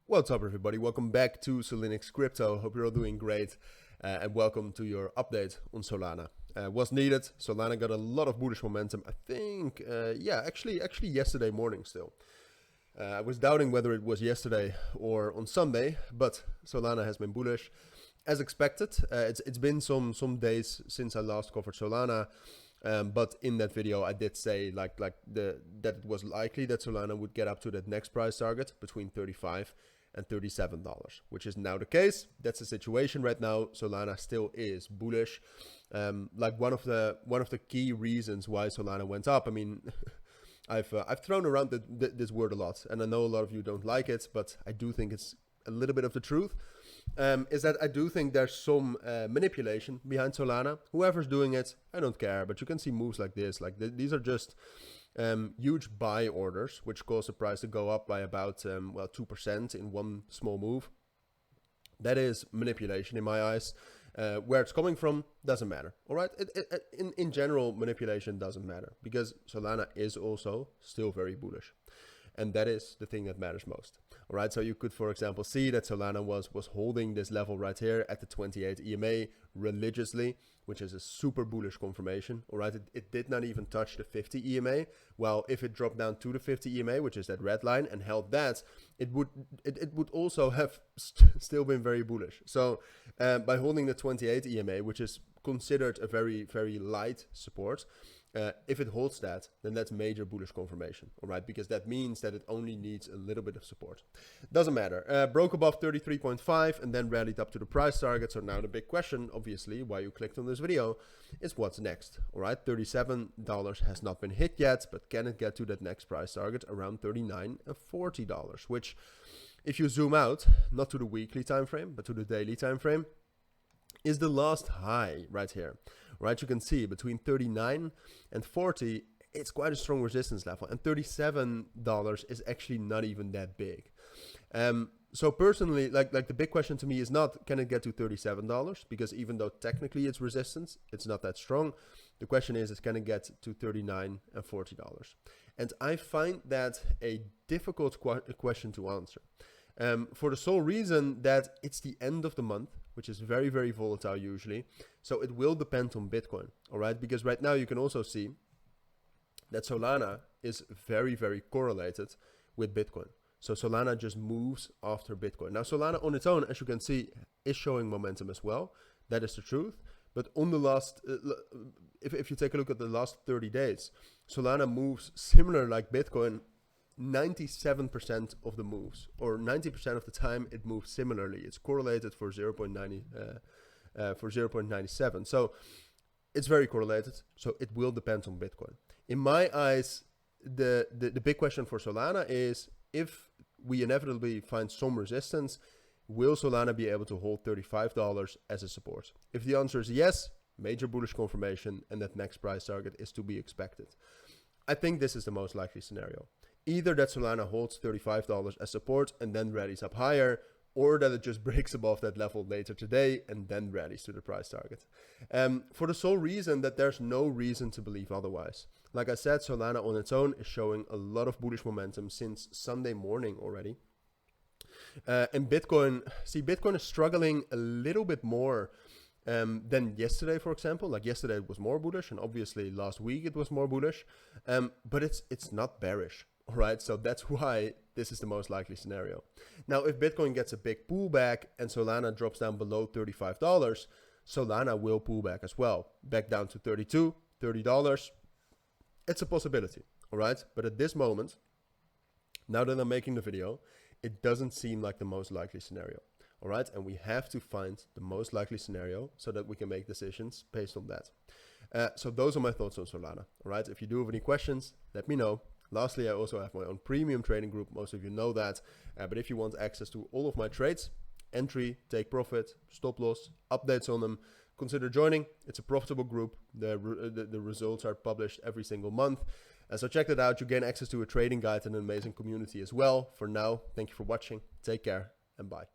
What's up, everybody? Welcome back to Cilinix Crypto. Hope you're all doing great, and welcome to your update on Solana. Was needed. Solana got a lot of bullish momentum. I think, actually yesterday morning still. I was doubting whether it was yesterday or on Sunday, but Solana has been bullish as expected. It's been some days since I last covered Solana. But in that video, I did say that it was likely that Solana would get up to that next price target between $35 and $37, which is now the case. That's the situation right now. Solana still is bullish. Like one of the key reasons why Solana went up. I mean, I've thrown around this word a lot, and I know a lot of you don't like it, but I do think it's a little bit of the truth. Is that I do think there's some manipulation behind Solana. Whoever's doing it, I don't care, but you can see moves like this. These are just huge buy orders, which cause the price to go up by about 2% in one small move. That is manipulation in my eyes. Where it's coming from doesn't matter. All right, in general, manipulation doesn't matter because Solana is also still very bullish. And that is the thing that matters most. All right, so you could, for example, see that Solana was holding this level right here at the 28 EMA religiously, which is a super bullish confirmation. All right, it did not even touch the 50 EMA. Well, if it dropped down to the 50 EMA, which is that red line, and held that, it would also have still been very bullish. So by holding the 28 EMA, which is considered a very, very light support, if it holds that, then that's major bullish confirmation, all right? Because that means that it only needs a little bit of support. Doesn't matter. Broke above 33.5 and then rallied up to the price target. So now the big question, obviously, why you clicked on this video, is what's next, all right? $37 has not been hit yet, but can it get to that next price target around $39 and $40, which, if you zoom out, not to the weekly time frame, but to the daily time frame, is the last high right here. Right, you can see between 39 and 40, it's quite a strong resistance level, and $37 is actually not even that big. So personally, like the big question to me is not can it get to $37, because even though technically it's resistance, it's not that strong. The question is can it get to $39 and $40? And I find that a difficult question to answer. For the sole reason that it's the end of the month, which is very, very volatile usually. So it will depend on Bitcoin, all right? Because right now you can also see that Solana is very, very correlated with Bitcoin. So Solana just moves after Bitcoin. Now Solana on its own, as you can see, is showing momentum as well. That is the truth. But on the last, if you take a look at the last 30 days, Solana moves similar like Bitcoin. 97% of the moves, or 90% of the time, it moves similarly. It's correlated for 0.97. So it's very correlated. So it will depend on Bitcoin. In my eyes, the big question for Solana is if we inevitably find some resistance, will Solana be able to hold $35 as a support? If the answer is yes, major bullish confirmation, and that next price target is to be expected. I think this is the most likely scenario. Either that Solana holds $35 as support and then rallies up higher, or that it just breaks above that level later today and then rallies to the price target. For the sole reason that there's no reason to believe otherwise. Like I said, Solana on its own is showing a lot of bullish momentum since Sunday morning already. And Bitcoin is struggling a little bit more than yesterday, for example. Like yesterday it was more bullish, and obviously last week it was more bullish, but it's not bearish. All right, so that's why this is the most likely scenario. Now, if Bitcoin gets a big pullback and Solana drops down below $35, Solana will pull back as well, back down to $32, $30. It's a possibility, all right? But at this moment, now that I'm making the video, it doesn't seem like the most likely scenario, all right? And we have to find the most likely scenario so that we can make decisions based on that. So those are my thoughts on Solana, all right? If you do have any questions, let me know. Lastly, I also have my own premium trading group. Most of you know that. But if you want access to all of my trades, entry, take profit, stop loss, updates on them, consider joining. It's a profitable group. The results are published every single month. So check that out. You gain access to a trading guide and an amazing community as well. For now, thank you for watching. Take care and bye.